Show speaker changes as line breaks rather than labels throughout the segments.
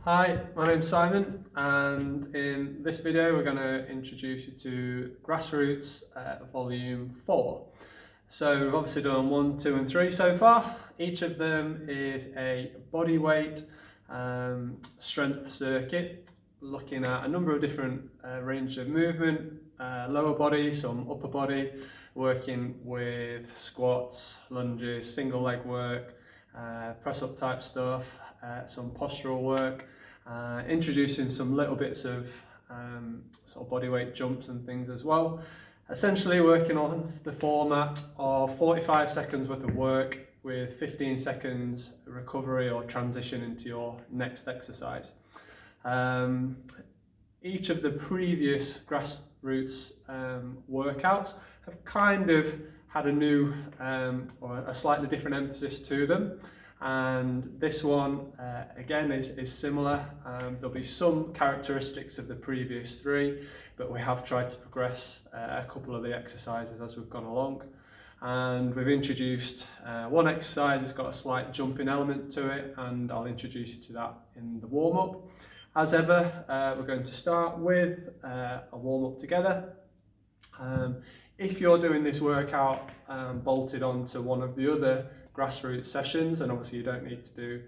Hi, my name's Simon, and in this video we're going to introduce you to grassroots volume 4. So we've obviously done 1, 2 and 3 so far. Each of them is a body weight strength circuit looking at a number of different ranges of movement, lower body, some upper body, working with squats, lunges, single leg work, press up type stuff, some postural work, introducing some little bits of sort of body weight jumps and things as well. Essentially working on the format of 45 seconds worth of work with 15 seconds recovery or transition into your next exercise. Each of the previous grassroots workouts have kind of had a new or a slightly different emphasis to them, and this one again is similar. There'll be some characteristics of the previous 3, but we have tried to progress a couple of the exercises as we've gone along, and we've introduced one exercise that's got a slight jumping element to it, and I'll introduce you to that in the warm-up. As ever, we're going to start with a warm-up together. If you're doing this workout bolted onto one of the other grassroots sessions, and obviously you don't need to do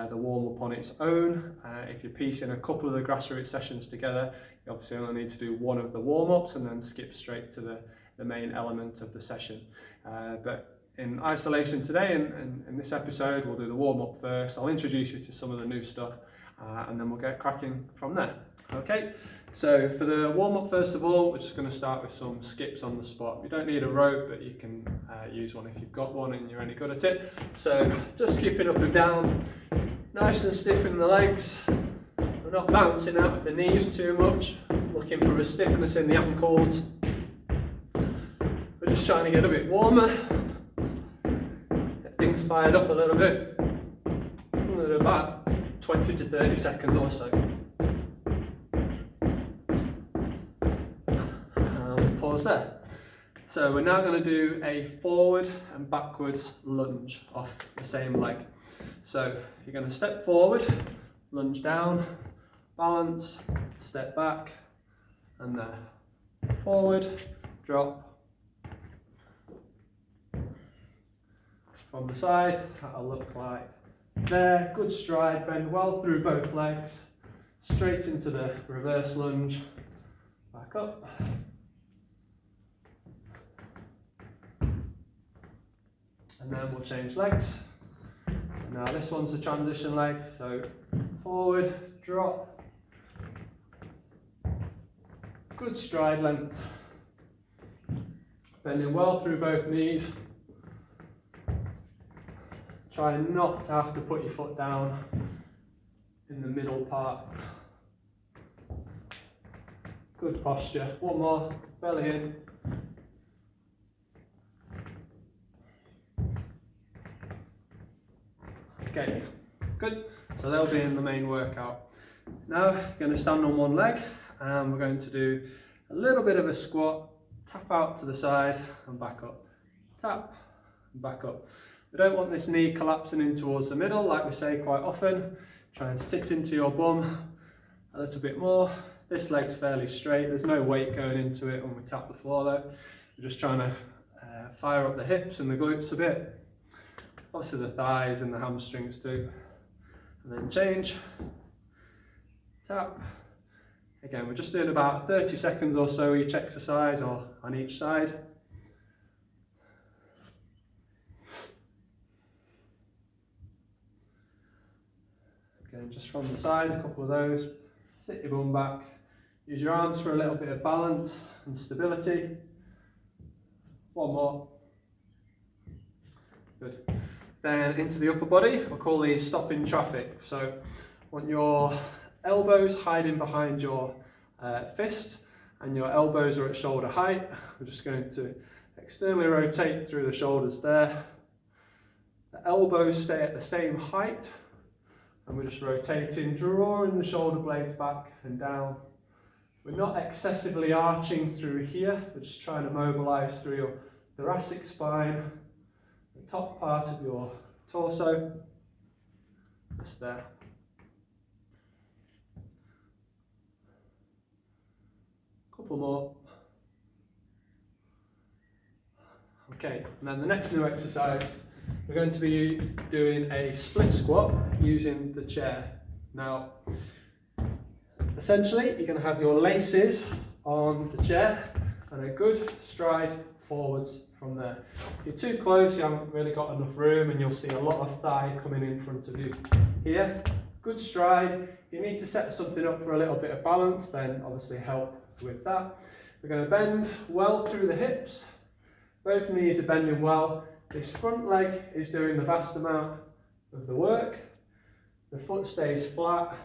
the warm-up on its own. If you're piecing a couple of the grassroots sessions together, you obviously only need to do one of the warm-ups and then skip straight to the main element of the session. But in isolation today, in this episode, we'll do the warm-up first. I'll introduce you to some of the new stuff, and then we'll get cracking from there. Okay, so for the warm-up, first of all, we're just going to start with some skips on the spot. You don't need a rope, but you can use one if you've got one and you're any good at it. So just skipping up and down, nice and stiff in the legs. We're not bouncing out of the knees too much, looking for a stiffness in the ankles. We're just trying to get a bit warmer, get things fired up a little bit. About 20 to 30 seconds or so. Pause there. So we're now going to do a forward and backwards lunge off the same leg. So you're going to step forward, lunge down, balance, step back, and there. Forward, drop. From the side, that'll look like there. Good stride, bend well through both legs, straight into the reverse lunge, back up. And then we'll change legs. So now this one's the transition leg, so forward, drop, good stride length, bending well through both knees. Try not to have to put your foot down in the middle part. Good posture. One more, belly in. Okay, good. So that'll be in the main workout. Now you're going to stand on one leg, and we're going to do a little bit of a squat, tap out to the side and back up. Tap and back up. We don't want this knee collapsing in towards the middle like we say quite often. Try and sit into your bum a little bit more. This leg's fairly straight, there's no weight going into it when we tap the floor though. We're just trying to fire up the hips and the glutes a bit. Obviously the thighs and the hamstrings too. And then change, tap. Again, we're just doing about 30 seconds or so each exercise or on each side. Again, just from the side, a couple of those. Sit your bum back. Use your arms for a little bit of balance and stability. One more. Good. Then into the upper body, we'll call these stopping traffic. So want your elbows hiding behind your fist, and your elbows are at shoulder height. We're just going to externally rotate through the shoulders there. The elbows stay at the same height, and we're just rotating, drawing the shoulder blades back and down. We're not excessively arching through here, we're just trying to mobilize through your thoracic spine, the top part of your torso, just there. couple more. Okay, and then the next new exercise, we're going to be doing a split squat using the chair. Now, essentially, you're going to have your laces on the chair and a good stride forwards from there. If you're too close, you haven't really got enough room and you'll see a lot of thigh coming in front of you. Here, good stride. If you need to set something up for a little bit of balance, then obviously help with that. We're going to bend well through the hips. Both knees are bending well. This front leg is doing the vast amount of the work. The foot stays flat,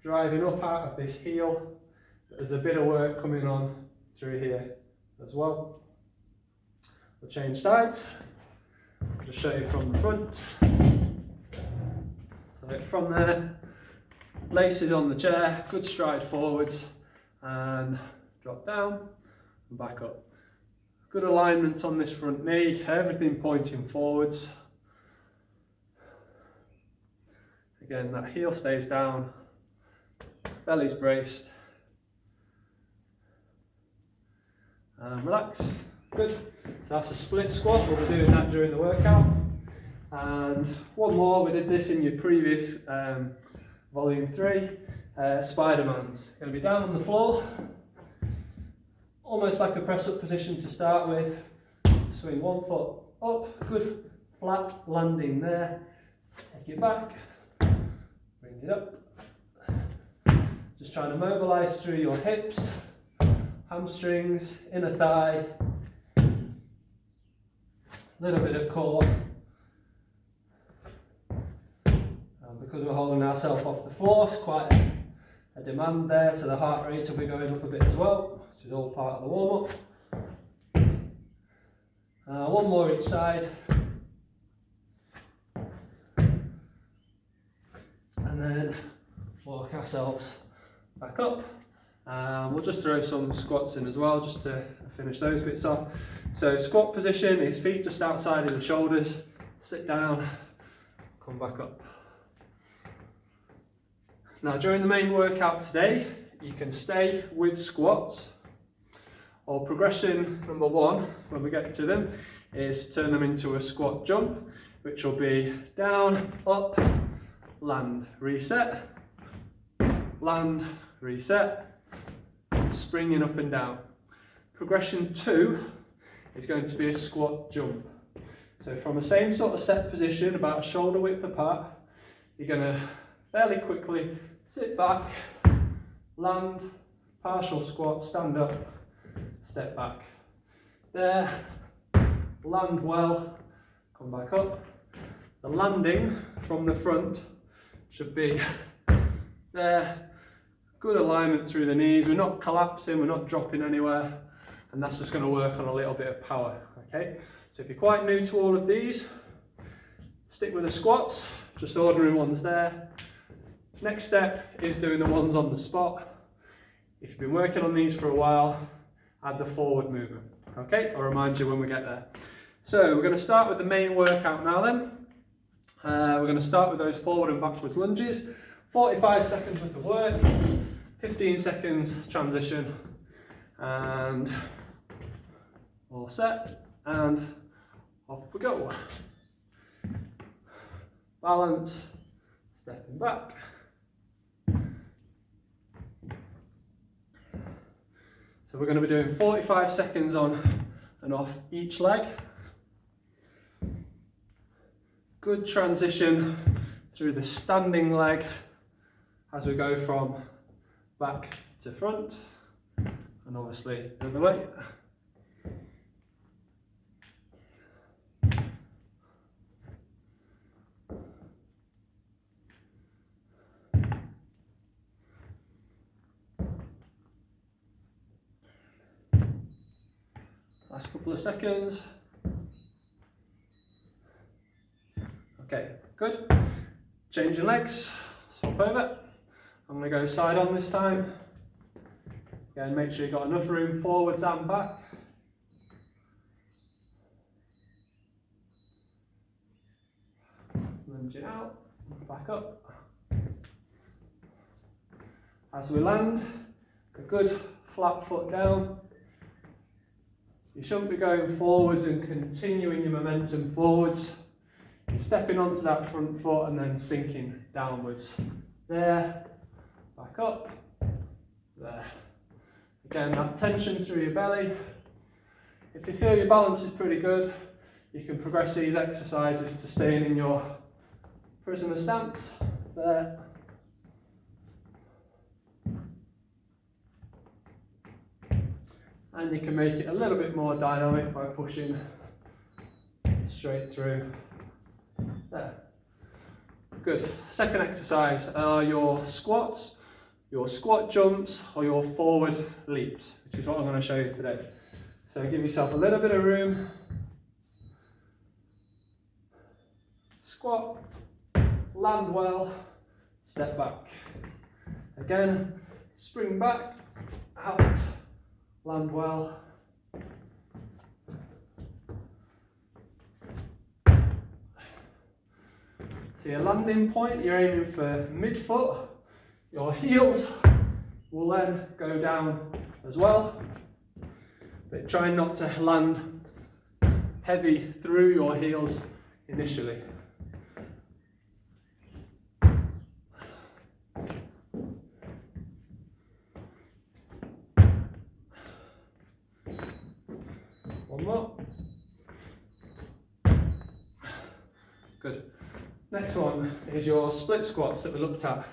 driving up out of this heel. There's a bit of work coming on through here as well. We'll change sides. I'll just show you from the front. So from there, laces on the chair, good stride forwards, and drop down and back up. Good alignment on this front knee, everything pointing forwards. Again, that heel stays down, belly's braced, and relax. Good. So that's a split squat. We'll be doing that during the workout. And one more, we did this in your previous volume 3, Spider-Man's. Going to be down on the floor, almost like a press-up position to start with. Swing one foot up, good flat landing there. Take it back, bring it up. Just trying to mobilise through your hips, hamstrings, inner thigh, a little bit of core. And because we're holding ourselves off the floor, it's quite a demand there, so the heart rate will be going up a bit as well, which is all part of the warm-up. One more each side. And then walk ourselves back up. We'll just throw some squats in as well, just to finish those bits off. So squat position is feet just outside of the shoulders, sit down, come back up. Now during the main workout today, you can stay with squats, or progression number 1, when we get to them, is turn them into a squat jump, which will be down, up, land, reset, land, reset, springing up and down. Progression 2 is going to be a squat jump. So from the same sort of set position, about a shoulder width apart, you're going to fairly quickly sit back, land, partial squat, stand up, step back. There, land well, come back up. The landing from the front should be there. Good alignment through the knees. We're not collapsing, we're not dropping anywhere, and that's just going to work on a little bit of power. Okay, so if you're quite new to all of these, stick with the squats, just ordinary ones there. Next step is doing the ones on the spot. If you've been working on these for a while, add the forward movement. Okay, I'll remind you when we get there. So we're going to start with the main workout now then. We're going to start with those forward and backwards lunges. 45 seconds worth of work, 15 seconds transition, and all set, and off we go. Balance, stepping back. So we're going to be doing 45 seconds on and off each leg. Good transition through the standing leg as we go from back to front, and obviously the other way. Last couple of seconds. Okay, good. Changing legs, swap over. I'm going to go side on this time. Again, make sure you've got enough room forwards and back. Lunging out, back up. As we land, a good flat foot down. You shouldn't be going forwards and continuing your momentum forwards. You're stepping onto that front foot and then sinking downwards. There, back up, there. Again, that tension through your belly. If you feel your balance is pretty good, you can progress these exercises to staying in your prisoner stance. There. And you can make it a little bit more dynamic by pushing straight through. There. Good. Second exercise are your squats, your squat jumps, or your forward leaps, which is what I'm going to show you today. So give yourself a little bit of room. Squat, land well, step back. Again, spring back, out, land well. So your landing point, you're aiming for mid-foot. Your heels will then go down as well. But try not to land heavy through your heels initially. One more. Good. Next one is your split squats that we looked at.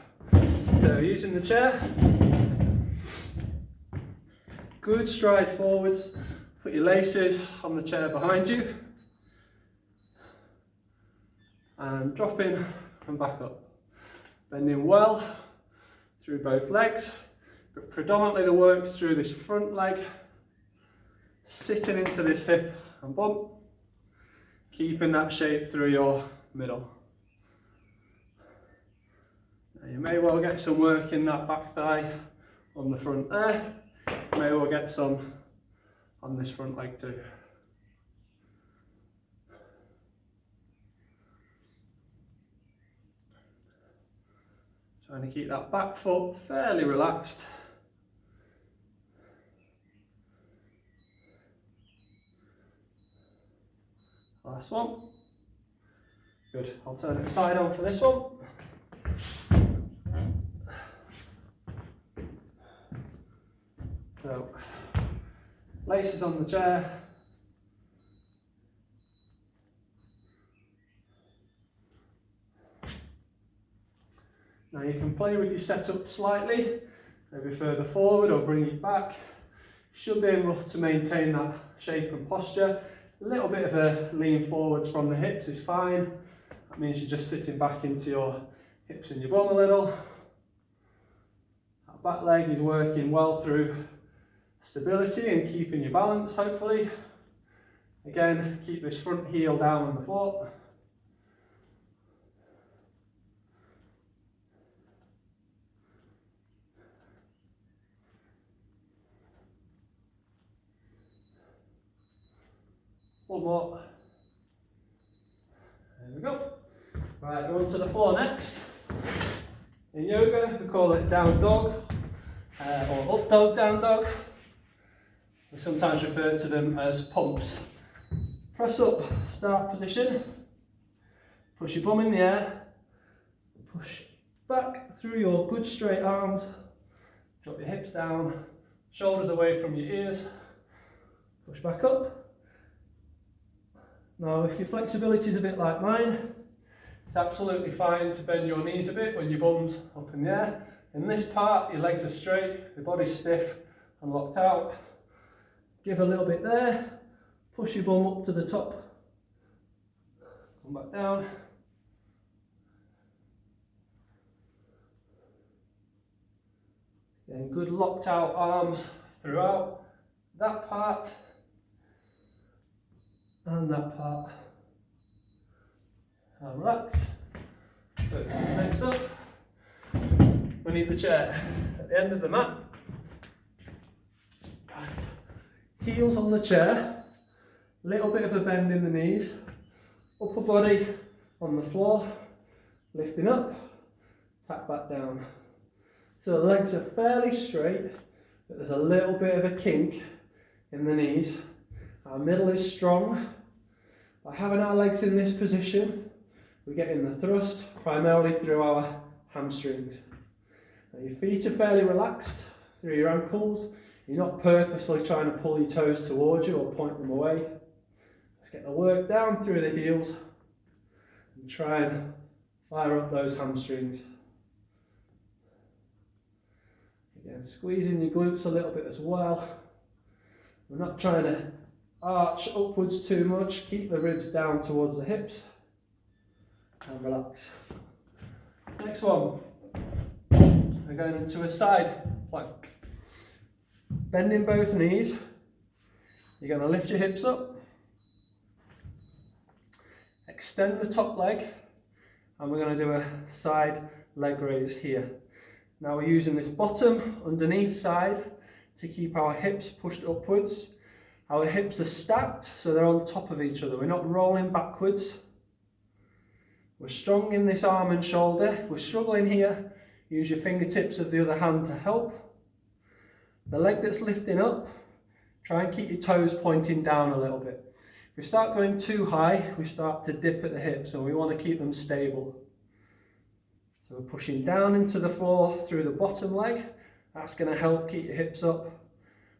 So using the chair, good stride forwards, put your laces on the chair behind you, and drop in and back up. Bending well through both legs, but predominantly the work's through this front leg, sitting into this hip and bump, keeping that shape through your middle. Now you may well get some work in that back thigh on the front there. You may well get some on this front leg too. Trying to keep that back foot fairly relaxed. Last one. Good. I'll turn it side on for this one. So, laces on the chair. Now you can play with your setup slightly, maybe further forward or bring it back. You should be able to maintain that shape and posture. A little bit of a lean forwards from the hips is fine. That means you're just sitting back into your hips and your bum a little. That back leg is working well through stability and keeping your balance, hopefully. Again, keep this front heel down on the foot. One more. There we go. Right, go on to the floor next. In yoga, we call it down dog or up dog, down dog. We sometimes refer to them as pumps. Press up, start position. Push your bum in the air. Push back through your good straight arms. Drop your hips down, shoulders away from your ears. Push back up. Now, if your flexibility is a bit like mine, it's absolutely fine to bend your knees a bit when your bum's up in the air. In this part, your legs are straight, your body's stiff and locked out. Give a little bit there, push your bum up to the top, come back down. Again, good locked out arms throughout that part. And that part. And relax. Good. Next up, we need the chair at the end of the mat. Right. Heels on the chair, little bit of a bend in the knees, upper body on the floor, lifting up, tap back down. So the legs are fairly straight, but there's a little bit of a kink in the knees. Our middle is strong. By having our legs in this position, we're getting the thrust primarily through our hamstrings. Now your feet are fairly relaxed through your ankles. You're not purposely trying to pull your toes towards you or point them away. Let's get the work down through the heels and try and fire up those hamstrings. Again, squeezing your glutes a little bit as well. We're not trying to arch upwards too much. Keep the ribs down towards the hips and relax. Next one, we're going into a side plank. Bending both knees, you're going to lift your hips up, extend the top leg, and we're going to do a side leg raise here. Now we're using this bottom underneath side to keep our hips pushed upwards. Our hips are stacked, so they're on top of each other. We're not rolling backwards. We're strong in this arm and shoulder. If we're struggling here, use your fingertips of the other hand to help. The leg that's lifting up, try and keep your toes pointing down a little bit. If we start going too high, we start to dip at the hips, and we want to keep them stable. So we're pushing down into the floor through the bottom leg. That's going to help keep your hips up.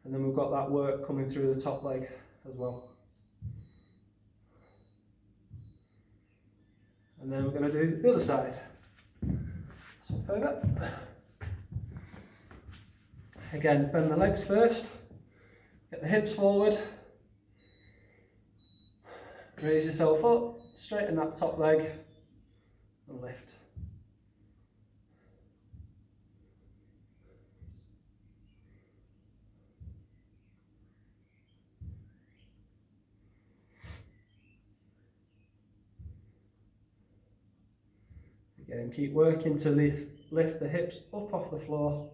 And then we've got that work coming through the top leg as well. And then we're going to do the other side. Swap over. Again, bend the legs first. Get the hips forward. Raise yourself up. Straighten that top leg and lift. Again, keep working to lift the hips up off the floor.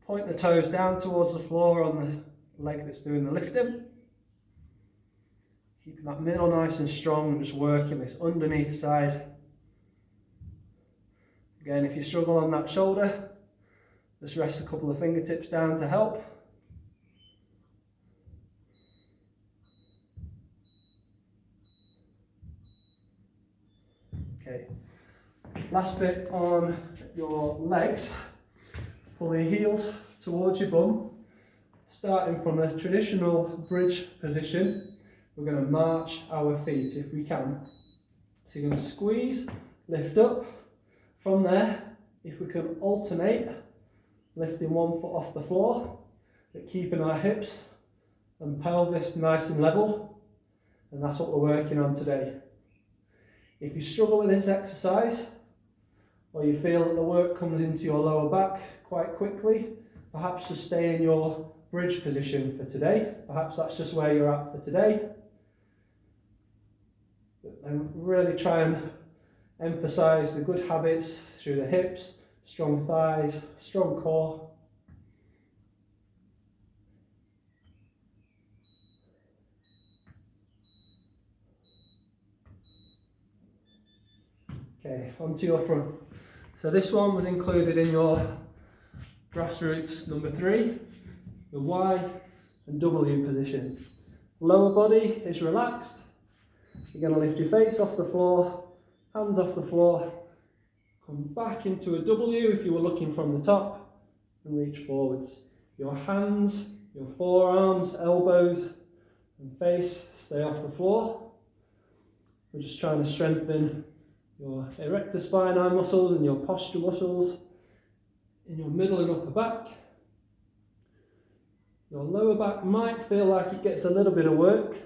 Point the toes down towards the floor on the leg that's doing the lifting. Keeping that middle nice and strong and just working this underneath side. Again, if you struggle on that shoulder, just rest a couple of fingertips down to help. Okay. Last bit on your legs, pull your heels towards your bum, starting from a traditional bridge position. We're going to march our feet if we can. So you're going to squeeze, lift up. From there, if we can alternate, lifting one foot off the floor, but keeping our hips and pelvis nice and level, and that's what we're working on today. If you struggle with this exercise, or you feel that the work comes into your lower back quite quickly, perhaps just stay in your bridge position for today. Perhaps that's just where you're at for today. And really try and emphasize the good habits through the hips, strong thighs, strong core. Okay, onto your front. So this one was included in your grassroots number 3, the Y and W position. Lower body is relaxed. You're going to lift your face off the floor, hands off the floor, come back into a W if you were looking from the top, and reach forwards. Your hands, your forearms, elbows and face stay off the floor. We're just trying to strengthen your erector spinae muscles and your posture muscles in your middle and upper back. Your lower back might feel like it gets a little bit of work.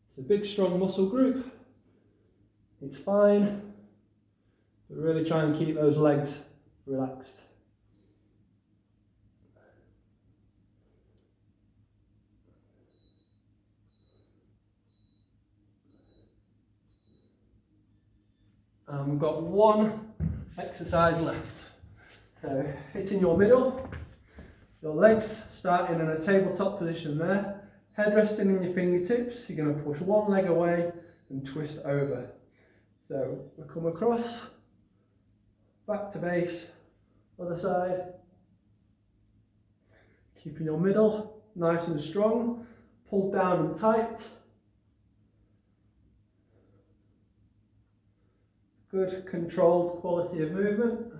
It's a big strong muscle group. It's fine, but really try and keep those legs relaxed. And we've got one exercise left. So hitting your middle, your legs starting in a tabletop position there, head resting in your fingertips. You're going to push one leg away and twist over. So we come across, back to base, other side. Keeping your middle nice and strong, pulled down and tight. Good controlled quality of movement.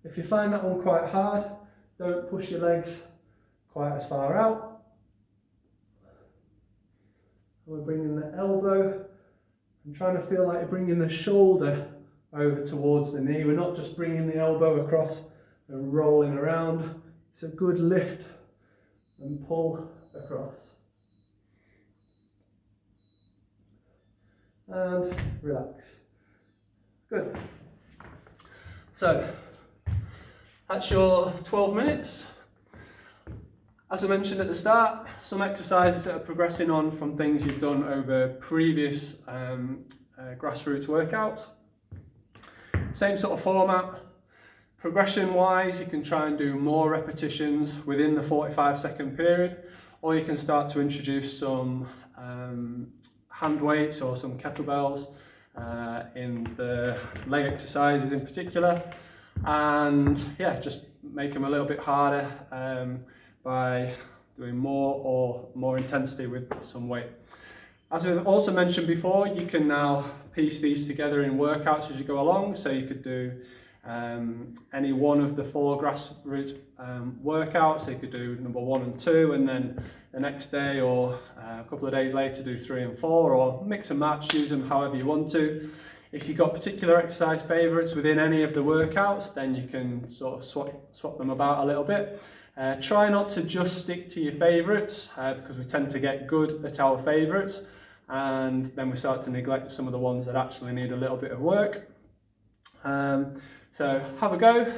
If you find that one quite hard, don't push your legs quite as far out. We're bringing the elbow and trying to feel like you're bringing the shoulder over towards the knee. We're not just bringing the elbow across and rolling around. It's a good lift and pull across. And relax. Good. So that's your 12 minutes. As I mentioned at the start, some exercises that are progressing on from things you've done over previous grassroots workouts. Same sort of format. Progression wise, you can try and do more repetitions within the 45-second period, or you can start to introduce some hand weights or some kettlebells in the leg exercises in particular, and yeah, just make them a little bit harder by doing more intensity with some weight. As we've also mentioned before, you can now piece these together in workouts as you go along, so you could do any one of the 4 grassroots workouts. So you could do number 1 and 2, and then the next day or a couple of days later do 3 and 4, or mix and match, use them however you want to. If you've got particular exercise favourites within any of the workouts, then you can sort of swap them about a little bit. Try not to just stick to your favourites, because we tend to get good at our favourites, and then we start to neglect some of the ones that actually need a little bit of work. So have a go.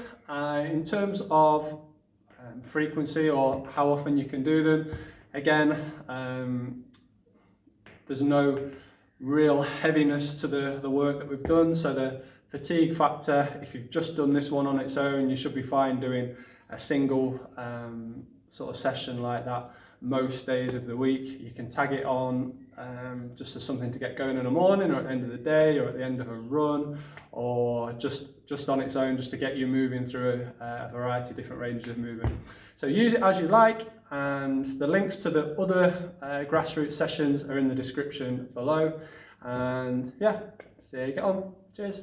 In terms of frequency or how often you can do them, again, there's no real heaviness to the work that we've done. So the fatigue factor, if you've just done this one on its own, you should be fine doing a single sort of session like that most days of the week. You can tag it on just as something to get going in the morning, or at the end of the day, or at the end of a run, or just on its own, just to get you moving through a variety of different ranges of movement. So use it as you like, and the links to the other grassroots sessions are in the description below. And yeah, see how you get on. Cheers.